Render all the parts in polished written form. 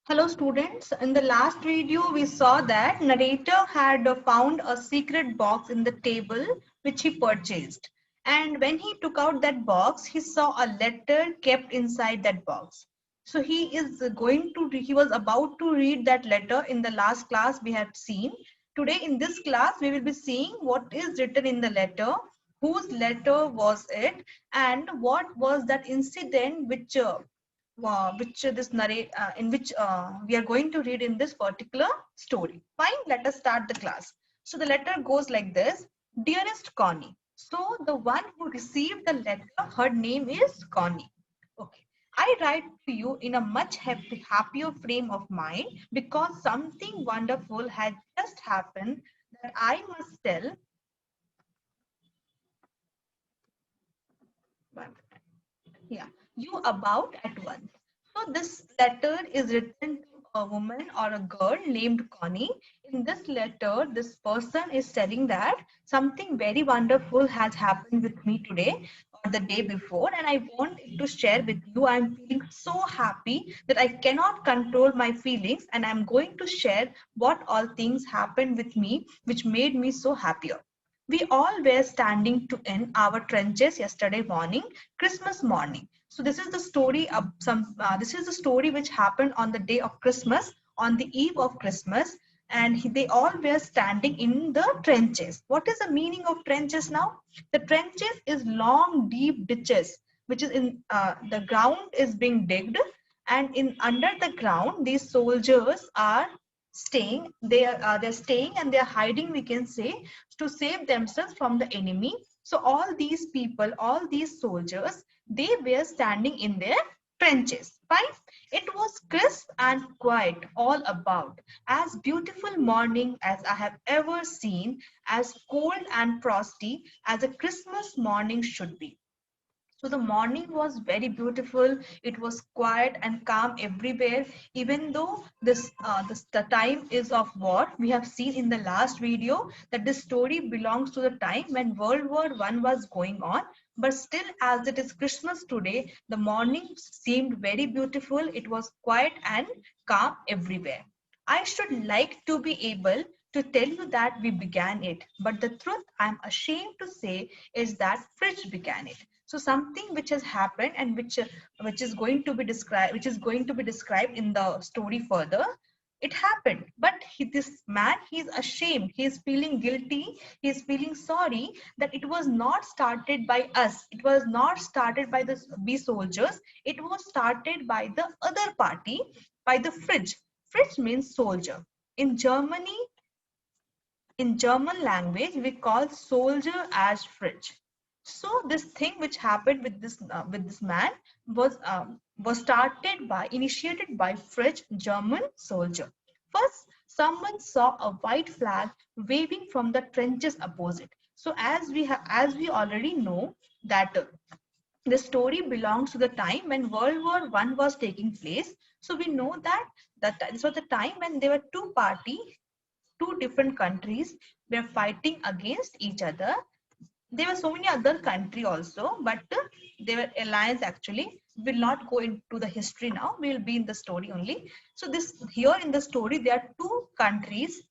Hello students, in the last video we saw that narrator had found a secret box in the table which he purchased, and when he took out that box he saw a letter kept inside that box. So he was about to read that letter. In the last class we had seen. Today in this class we will be seeing what is written in the letter, whose letter was it, and what was that incident which this narrate in which we are going to read in this particular story. Fine, let us start the class. So the letter goes like this: Dearest Connie. So the one who received the letter, her name is Connie. Okay. I write to you in a much happier frame of mind because something wonderful had just happened that I must tell. Yeah, you about at once. So this letter is written to a woman or a girl named Connie. In this letter, this person is telling that something very wonderful has happened with me today or the day before, and I want it to share with you. I'm feeling so happy that I cannot control my feelings, and I'm going to share what all things happened with me which made me so happier. We all were standing in our trenches yesterday morning, Christmas morning. So this is the story of this is the story which happened on the day of Christmas, on the eve of Christmas, and they all were standing in the trenches. What is the meaning of trenches now? The trenches is long, deep ditches, which is in the ground is being digged, and in under the ground, these soldiers are staying. They're staying and they're hiding, we can say, to save themselves from the enemy. So all these people, all these soldiers, they were standing in their trenches. Fine. It was crisp and quiet all about, as beautiful morning as I have ever seen, as cold and frosty as a Christmas morning should be. So the morning was very beautiful. It was quiet and calm everywhere. Even though the time is of war, we have seen in the last video that this story belongs to the time when World War One was going on. But still, as it is Christmas today, the morning seemed very beautiful. It was quiet and calm everywhere. I should like to be able to tell you that we began it, but the truth I'm ashamed to say is that Fridge began it. So something which has happened and which is going to be described in the story further. It happened, but this man, he's ashamed, he's feeling guilty, he's feeling sorry that it was not started by us, it was not started by the B soldiers, it was started by the other party, by the Fridge. Fridge means soldier. In Germany, in German language, we call soldier as Fridge. So this thing which happened with this man was started by initiated by French German soldier. First, someone saw a white flag waving from the trenches opposite. So as we already know that the story belongs to the time when World War One was taking place. So we know that this was the time when there were two parties, two different countries were fighting against each other. There were so many other countries also, but they were alliance actually. We'll not go into the history now. We will be in the story only. So this here in the story, there are two countries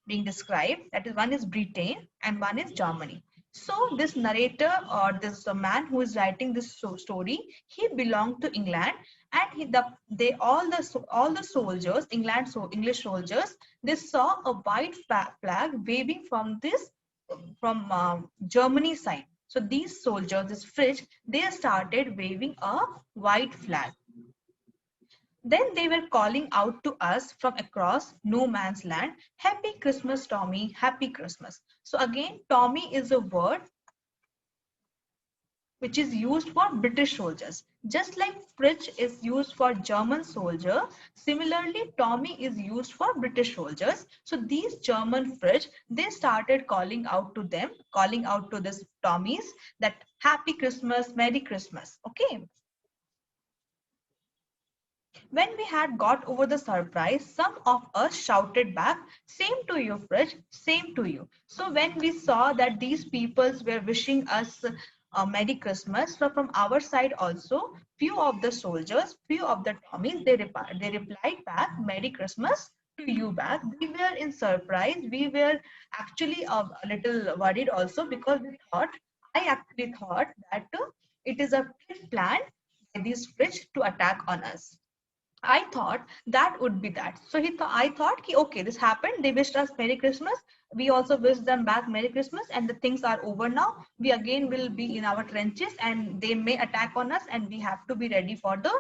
being described. That is, one is Britain and one is Germany. So this narrator or this man who is writing this story, he belonged to England, and all the soldiers, English soldiers, they saw a white flag waving from Germany side. So these soldiers, this French, they started waving a white flag. Then they were calling out to us from across no man's land, Happy Christmas, Tommy, Happy Christmas. So again, Tommy is a word which is used for British soldiers. Just like Fritz is used for German soldier, similarly Tommy is used for British soldiers. So these German Fritz, they started calling out to them, calling out to this Tommies that Happy Christmas, Merry Christmas. Okay. When we had got over the surprise, some of us shouted back, Same to you, Fridge, same to you. So when we saw that these peoples were wishing us Merry Christmas. So from our side also, few of the soldiers, few of the Tommies, they replied back, Merry Christmas to you back. We were in surprise. We were actually a little worried also because I actually thought that it is a plan by these French to attack on us. I thought that would be that. So I thought, ki, okay, this happened. They wished us Merry Christmas. We also wish them back Merry Christmas, and the things are over now. We again will be in our trenches, and they may attack on us, and we have to be ready for the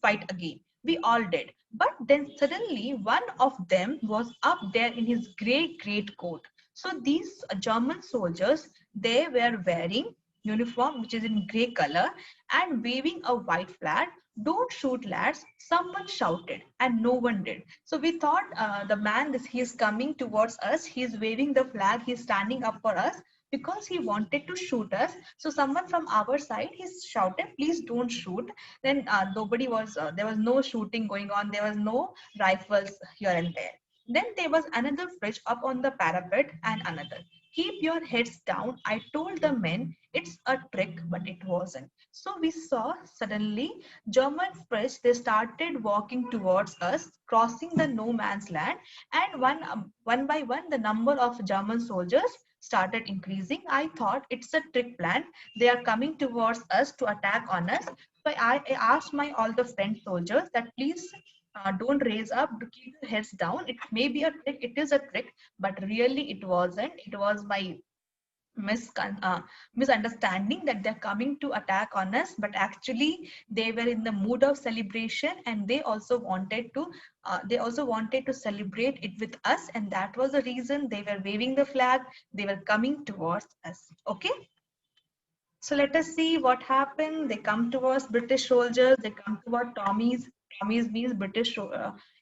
fight again. We all did. But then suddenly, one of them was up there in his great coat. So these German soldiers, they were wearing uniform which is in gray color and waving a white flag. Don't shoot, lads, someone shouted, and no one did. So we thought the man, this he is coming towards us, he is waving the flag, he is standing up for us because he wanted to shoot us. So someone from our side, he shouted, please don't shoot. Then nobody was there was no shooting going on, there was no rifles here and there. Then there was another fridge up on the parapet, and another. Keep your heads down, I told the men. It's a trick, but it wasn't. So we saw suddenly German French, they started walking towards us, crossing the no man's land, and one by one, the number of German soldiers started increasing. I thought it's a trick plan. They are coming towards us to attack on us. So I asked my all the French soldiers that please don't raise up, to keep your heads down. It may be a trick, it is a trick, but really it wasn't. It was my misunderstanding that they're coming to attack on us, but actually they were in the mood of celebration, and they also wanted to celebrate it with us, and that was the reason they were waving the flag. They were coming towards us. Okay, so let us see what happened. They come towards British soldiers. They come toward Tommies. Tommies means British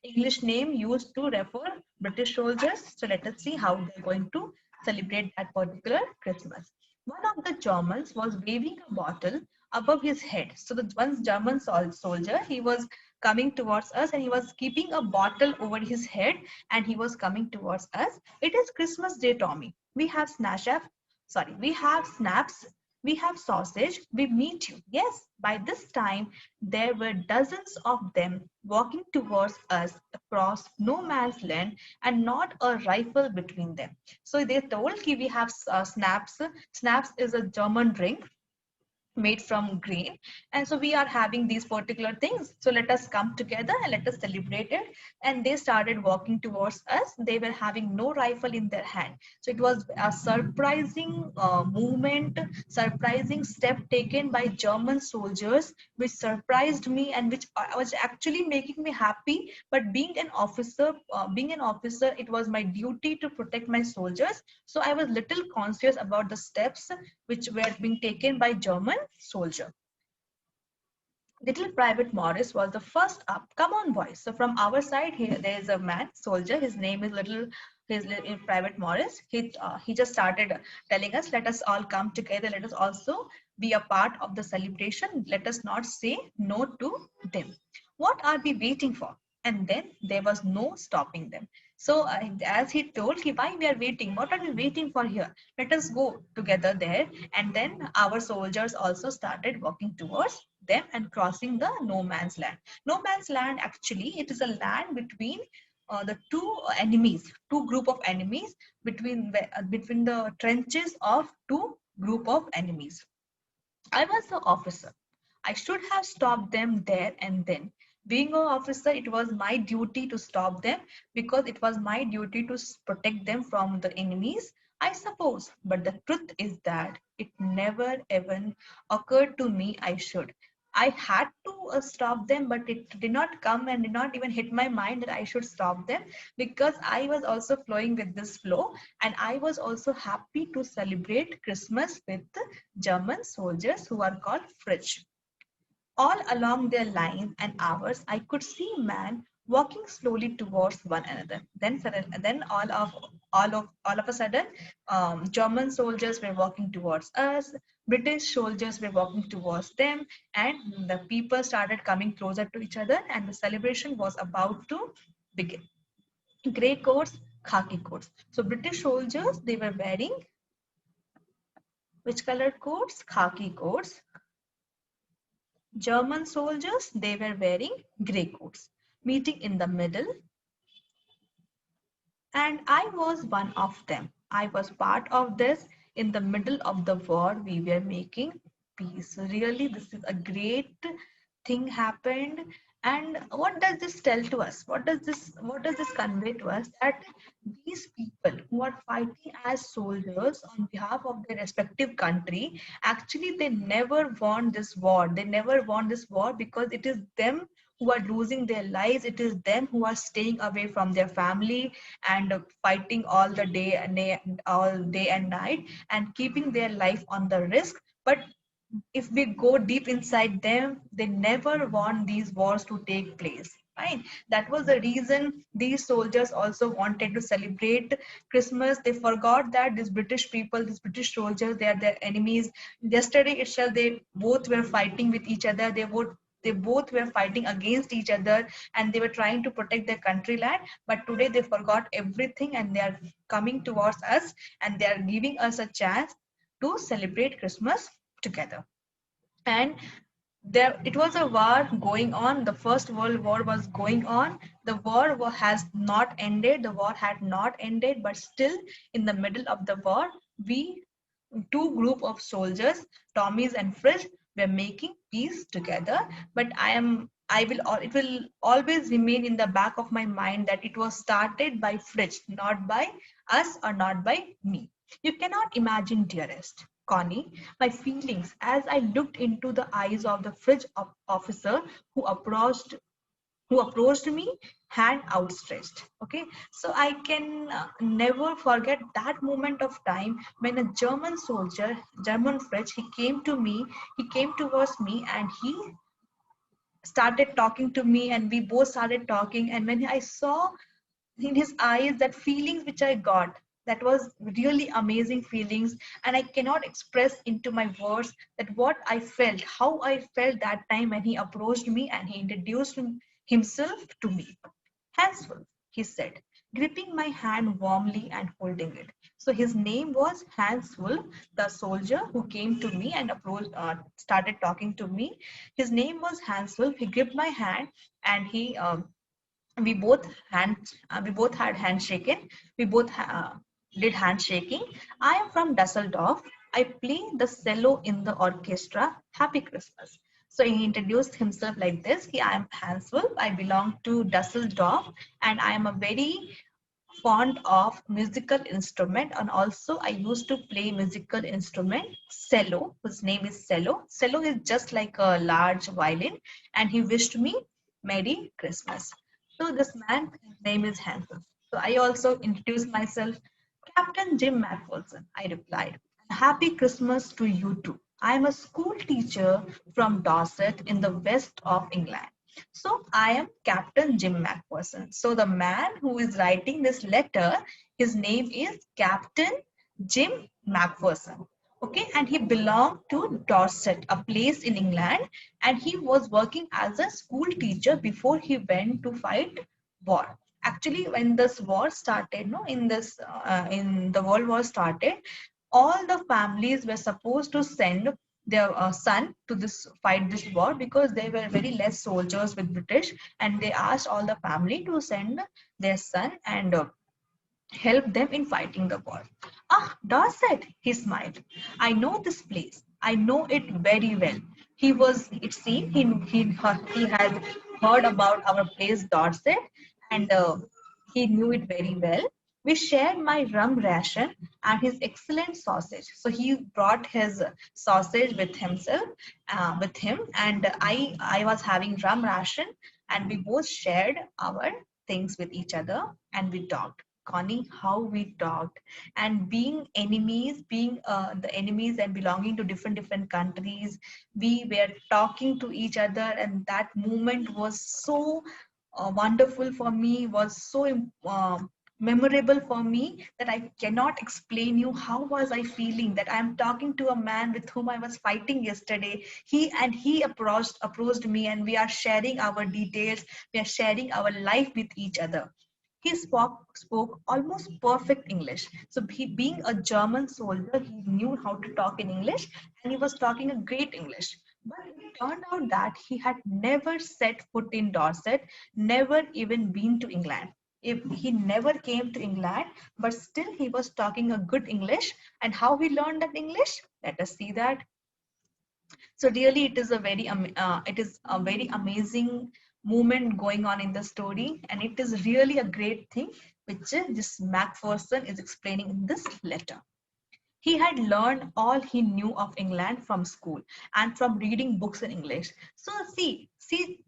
English name used to refer British soldiers. So let us see how they're going to celebrate that particular Christmas. One of the Germans was waving a bottle above his head. So the one German soldier, he was coming towards us, and he was keeping a bottle over his head, and he was coming towards us. It is Christmas Day, Tommy. We have snaps, we have sausage, we meet you. Yes, by this time, there were dozens of them walking towards us across no man's land, and not a rifle between them. So they told ki we have snaps. Snaps is a German drink made from grain, and so we are having these particular things, so let us come together and let us celebrate it. And they started walking towards us. They were having no rifle in their hand, so it was a surprising movement, surprising step taken by German soldiers, which surprised me and which was actually making me happy. But being an officer, it was my duty to protect my soldiers, so I was little conscious about the steps which were being taken by German soldier. Little Private Morris was the first up. Come on, boys. So from our side here, there is a man soldier. His name is Private Morris. He just started telling us, let us all come together. Let us also be a part of the celebration. Let us not say no to them. What are we waiting for? And then there was no stopping them. So as he told, why we are waiting? What are we waiting for here? Let us go together there. And then our soldiers also started walking towards them and crossing the no man's land. No man's land, actually, it is a land between the two group of enemies, between the trenches of two group of enemies. I was the officer. I should have stopped them there and then. Being an officer, it was my duty to stop them because it was my duty to protect them from the enemies, I suppose. But the truth is that it never even occurred to me I should. I had to stop them, but it did not come and did not even hit my mind that I should stop them, because I was also flowing with this flow, and I was also happy to celebrate Christmas with German soldiers who are called Fritsch. All along their line and ours, I could see man walking slowly towards one another. Then all of a sudden, German soldiers were walking towards us. British soldiers were walking towards them, and the people started coming closer to each other, and the celebration was about to begin. Grey coats, khaki coats. So British soldiers, they were wearing Which colored coats? Khaki coats. German soldiers, they were wearing grey coats. Meeting in the middle, and I was one of them. I was part of this. In the middle of the war, we were making peace. Really, this is a great thing happened. And what does this tell to us? What does this convey to us? That these people who are fighting as soldiers on behalf of their respective country, actually they never want this war. They never want this war because it is them who are losing their lives. It is them who are staying away from their family and fighting all day and night and keeping their life on the risk. But if we go deep inside them, they never want these wars to take place. Right? That was the reason these soldiers also wanted to celebrate Christmas. They forgot that these British people, these British soldiers, they are their enemies. Yesterday itself, they both were fighting with each other. They both were fighting against each other, and they were trying to protect their country land. But today they forgot everything, and they are coming towards us, and they are giving us a chance to celebrate Christmas together. And there it was a war going on. The first world war was going on. The has not ended. The war had not ended, but still in the middle of the war, we two group of soldiers, Tommies and Fritz, were making peace together. But it will always remain in the back of my mind that it was started by Fritz, not by us or not by me. You cannot imagine, dearest Connie, my feelings as I looked into the eyes of the fridge officer who approached me, hand outstretched. Okay, so I can never forget that moment of time when a German soldier, German fridge, he came towards me, and he started talking to me, and we both started talking. And when I saw in his eyes that feelings which I got, that was really amazing feelings, and I cannot express into my words that what I felt, how I felt that time when he approached me and he introduced himself to me. Hansel, he said, gripping my hand warmly and holding it. So his name was Hansel, the soldier who came to me and started talking to me. His name was Hansel. He gripped my hand, and we both had handshaken. We both did handshaking. I am from Dusseldorf. I play the cello in the orchestra. Happy Christmas. So he introduced himself like this. I am Hansel. I belong to Dusseldorf, and I am a very fond of musical instrument, and also I used to play musical instrument cello, whose name is cello. Cello is just like a large violin, and he wished me Merry Christmas. So this man, his name is Hansel. So I also introduced myself. Captain Jim Macpherson, I replied. Happy Christmas to you too. I am a school teacher from Dorset in the west of England. So I am Captain Jim Macpherson. So the man who is writing this letter, his name is Captain Jim Macpherson. Okay, and he belonged to Dorset, a place in England, and he was working as a school teacher before he went to fight war. Actually, when this war started, no, in the World War started, all the families were supposed to send their son to fight this war because there were very less soldiers with British, and they asked all the family to send their son and help them in fighting the war. Ah, Dorset, he smiled. I know this place. I know it very well. It seemed he had heard about our place, Dorset, and he knew it very well. We shared my rum ration and his excellent sausage. So he brought his sausage with him, and I was having rum ration, and we both shared our things with each other, and we talked. Connie, how we talked, and being enemies, being the enemies and belonging to different countries, we were talking to each other, and that moment was so wonderful for me, was so memorable for me that I cannot explain you how was I feeling that I am talking to a man with whom I was fighting yesterday. He approached me, and we are sharing our details, we are sharing our life with each other. He spoke almost perfect English. So being a German soldier, he knew how to talk in English, and he was talking a great English. But it turned out that he had never set foot in Dorset, never even been to England. If he never came to England, but still he was talking a good English. And how he learned that English? Let us see that. So really, it is a very amazing movement going on in the story, and it is really a great thing which this Macpherson is explaining in this letter. He had learned all he knew of England from school and from reading books in English. So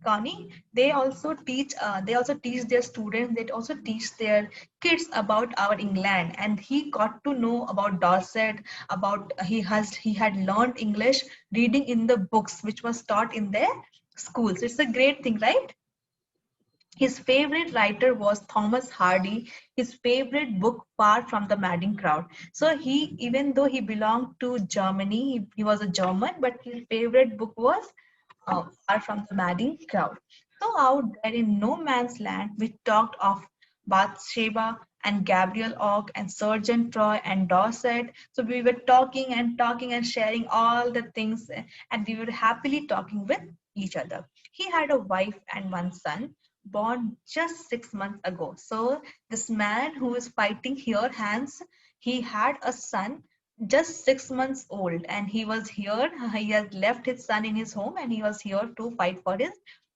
Connie, they also teach their students, they also teach their kids about our England. And he got to know about Dorset, about he had learned English reading in the books which was taught in their schools. It's a great thing, right? His favorite writer was Thomas Hardy. His favorite book, Far from the Madding Crowd. So even though he belonged to Germany, he was a German, but his favorite book was Far from the Madding Crowd. So out there in no man's land, we talked of Bathsheba and Gabriel Ock and Sergeant Troy and Dorset. So we were talking and sharing all the things, and we were happily talking with each other. He had a wife and one son born just 6 months ago. So this man who is fighting here, Hans, he had a son just 6 months old, and he was here. He has left his son in his home, and he was here to fight for his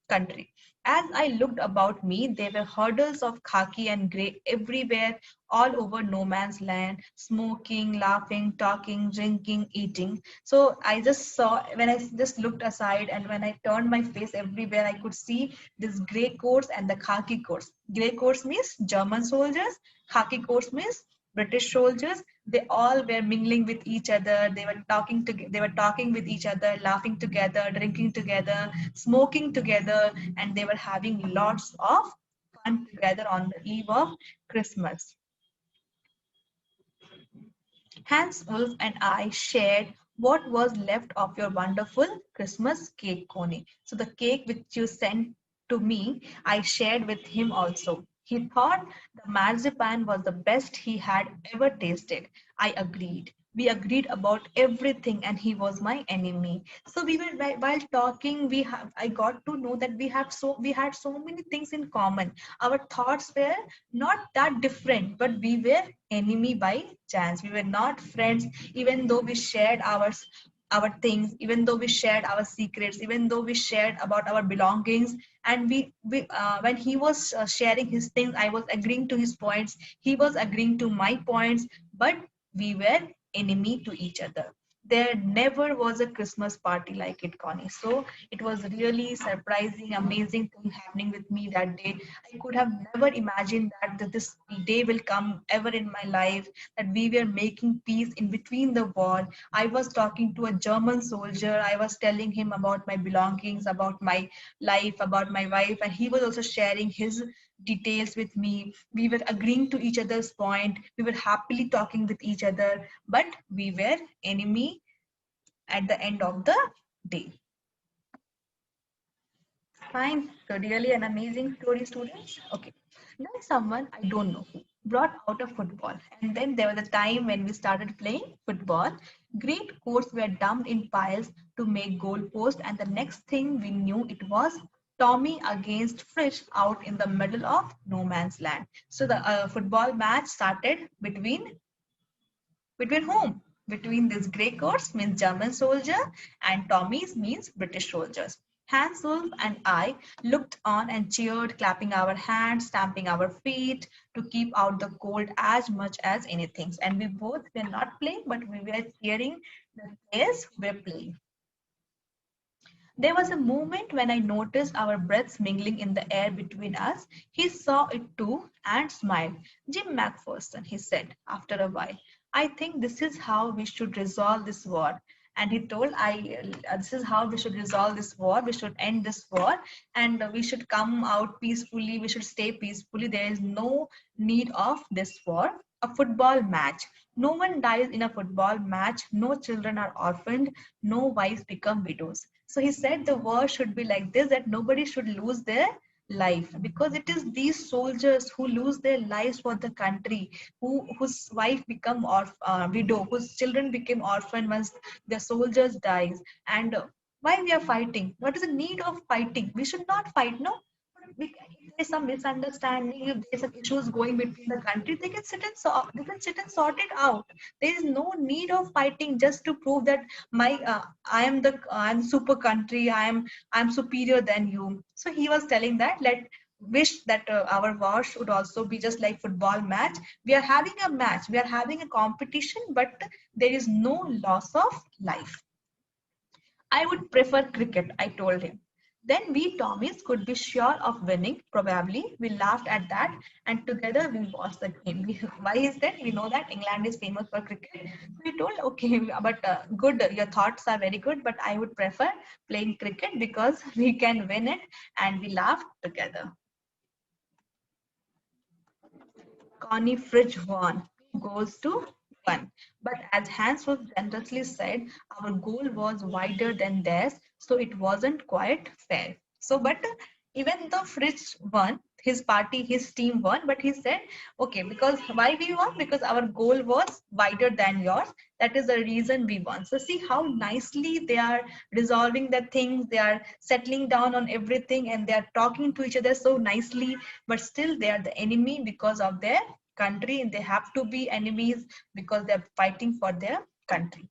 country. As I looked about me, there were hurdles of khaki and grey everywhere, all over no man's land, smoking, laughing, talking, drinking, eating. So I just saw, when I just looked aside and when I turned my face everywhere, I could see this grey coats and the khaki coats. Grey coats means German soldiers, khaki coats means British soldiers. They all were mingling with each other. They were talking with each other, laughing together, drinking together, smoking together, and they were having lots of fun together on the eve of Christmas. Hans Wolf and I shared what was left of your wonderful Christmas cake, Connie. So the cake which you sent to me, I shared with him also. He thought the marzipan was the best he had ever tasted. I agreed. We agreed about everything, and he was my enemy. So we were while talking, I got to know that we had so many things in common. Our thoughts were not that different, but we were enemy by chance. We were not friends, even though we shared our things, even though we shared our secrets, even though we shared about our belongings. And we when he was sharing his things, I was agreeing to his points, he was agreeing to my points, but we were enemy to each other. There never was a Christmas party like it, Connie. So it was really surprising, amazing thing happening with me that day. I could have never imagined that this day will come ever in my life, that we were making peace in between the war. I was talking to a German soldier. I was telling him about my belongings, about my life, about my wife, and he was also sharing his details with me. We were agreeing to each other's point. We were happily talking with each other, but we were enemy at the end of the day. Fine. So really an amazing story, students. Okay. Then someone I don't know who brought out a football. And then there was a time when we started playing football. Great courts were dumped in piles to make goalposts. And the next thing we knew, it was Tommy against Frisch out in the middle of no man's land. So the football match started between whom? Between this grey coats means German soldier and Tommies means British soldiers. Hans Wolf and I looked on and cheered, clapping our hands, stamping our feet to keep out the cold as much as anything. And we both were not playing, but we were cheering the players who were playing. There was a moment when I noticed our breaths mingling in the air between us. He saw it too and smiled. Jim Macpherson, he said after a while, I think this is how we should resolve this war. And he told, this is how we should resolve this war. We should end this war, and we should come out peacefully. We should stay peacefully. There is no need of this war. A football match. No one dies in a football match. No children are orphaned. No wives become widows. So he said the war should be like this, that nobody should lose their life, because it is these soldiers who lose their lives for the country, whose wife become widow, whose children became orphan once the soldiers dies. And why we are fighting? What is the need of fighting? We should not fight, no. If there's some misunderstanding, if there's some issues going between the country, they can sit and sort it out. There is no need of fighting just to prove that I'm super country, I'm superior than you. So he was telling that, let wish that our war should also be just like football match. We are having a match, we are having a competition, but there is no loss of life. I would prefer cricket, I told him. Then we Tommies could be sure of winning, probably. We laughed at that, and together we watched the game. Why is that? We know that England is famous for cricket. We told, okay, but good, your thoughts are very good, but I would prefer playing cricket because we can win it, and we laughed together. Connie Fridge won, goes to one. But as Hans was generously said, our goal was wider than theirs, so it wasn't quite fair. So, but even the Fridge won, his party, his team won, but he said, okay, because why we won? Because our goal was wider than yours. That is the reason we won. So, see how nicely they are resolving the things, they are settling down on everything, and they are talking to each other so nicely, but still they are the enemy because of their country, and they have to be enemies because they're fighting for their country.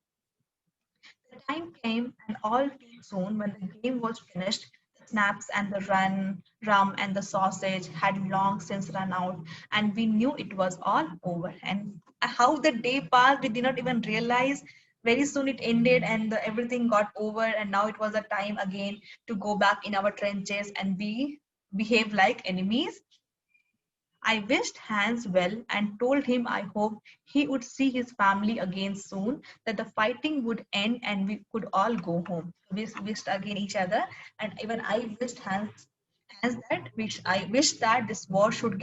The time came, and all too soon, when the game was finished, the snaps and the rum and the sausage had long since run out, and we knew it was all over. And how the day passed, we did not even realize. Very soon it ended, and everything got over, and now it was a time again to go back in our trenches and we behave like enemies. I wished Hans well and told him I hoped he would see his family again soon, that the fighting would end and we could all go home. We wished again each other, and even I wished Hans that I wish that this war should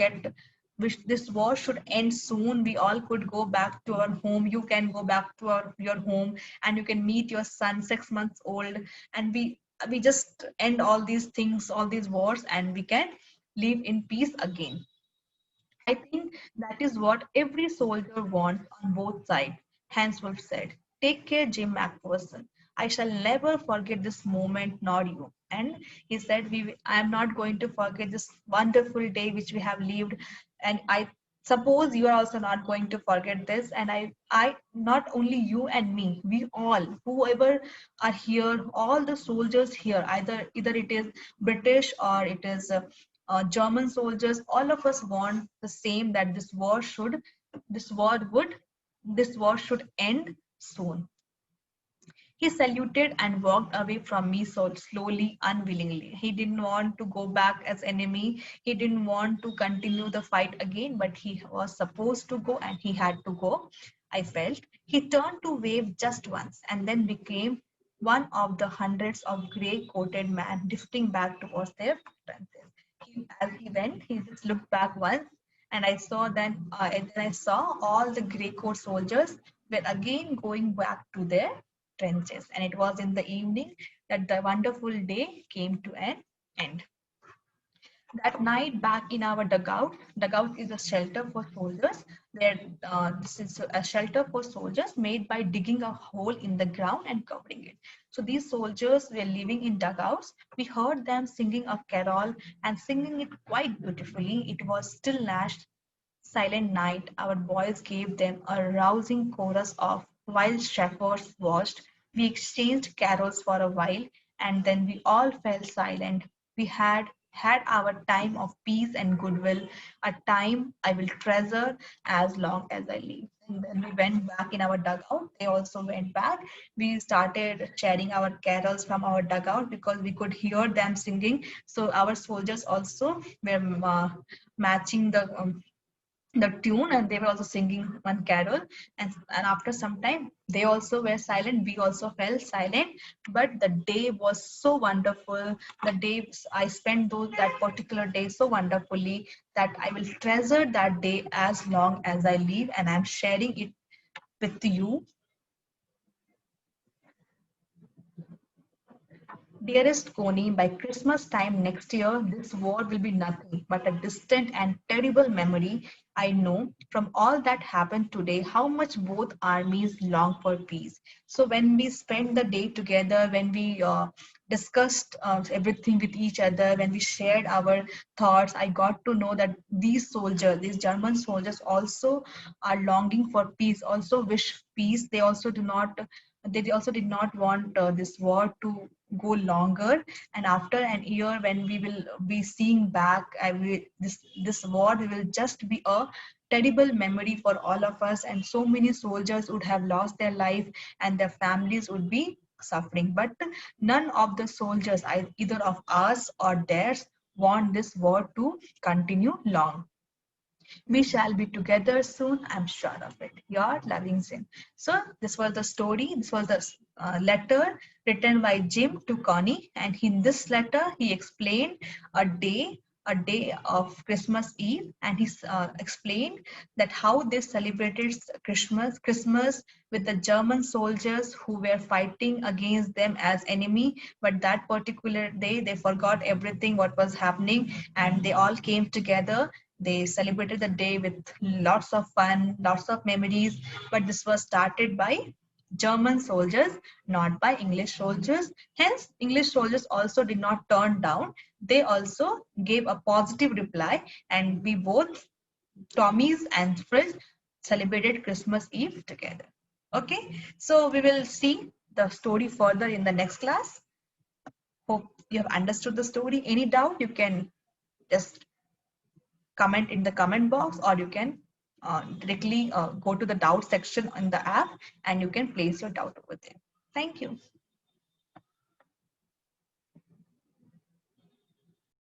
end soon. We all could go back to our home. You can go back to your home, and you can meet your son, 6 months old, and we just end all these things, all these wars, and we can live in peace again. I think that is what every soldier wants on both sides, Hanswolf said. Take care, Jim McPherson. I shall never forget this moment, nor you. And he said, I am not going to forget this wonderful day which we have lived. And I suppose you are also not going to forget this. And not only you and me, we all, whoever are here, all the soldiers here, either it is British or it is German soldiers, all of us want the same, that this war would, this war should end soon. He saluted and walked away from me so slowly, unwillingly. He didn't want to go back as enemy. He didn't want to continue the fight again, but he was supposed to go and he had to go. I felt. He turned to wave just once and then became one of the hundreds of grey-coated men drifting back towards their trenches. As he went, he just looked back once, and and then I saw all the grey-coat soldiers were again going back to their trenches. And it was in the evening that the wonderful day came to an end. That night, back in our dugout is a shelter for soldiers. This is a shelter for soldiers made by digging a hole in the ground and covering it. So these soldiers were living in dugouts. We heard them singing a carol and singing it quite beautifully. It was still Nash silent night. Our boys gave them a rousing chorus of while shepherds watched. We exchanged carols for a while, and then we all fell silent. We had our time of peace and goodwill, a time I will treasure as long as I live. And then we went back in our dugout. They also went back. We started sharing our carols from our dugout because we could hear them singing. So our soldiers also were matching the tune, and they were also singing one carol. And after some time they also were silent, we also fell silent. But the day was so wonderful. The day I spent that particular day so wonderfully, that I will treasure that day as long as I live, and I'm sharing it with you. Dearest Connie, by Christmas time next year, this war will be nothing but a distant and terrible memory. I know from all that happened today how much both armies long for peace. So, when we spent the day together, when we discussed everything with each other, when we shared our thoughts, I got to know that these soldiers, these German soldiers, also are longing for peace, also wish peace. They also did not want this war to go longer, and after an year when we will be seeing back, this war will just be a terrible memory for all of us, and so many soldiers would have lost their life and their families would be suffering. But none of the soldiers, either of us or theirs, want this war to continue long. We shall be together soon, I'm sure of it. Your loving Jim. So, this was the story. This was the letter written by Jim to Connie. And in this letter, he explained a day of Christmas Eve, and he explained that how they celebrated Christmas with the German soldiers who were fighting against them as enemy. But that particular day, they forgot everything what was happening, and they all came together. They celebrated the day with lots of fun, lots of memories, but this was started by German soldiers, not by English soldiers. Hence, English soldiers also did not turn down. They also gave a positive reply, and we both, Tommy's and Fritz, celebrated Christmas Eve together. Okay, so we will see the story further in the next class. Hope you have understood the story. Any doubt, you can just comment in the comment box, or you can directly go to the doubt section in the app and you can place your doubt over there. Thank you.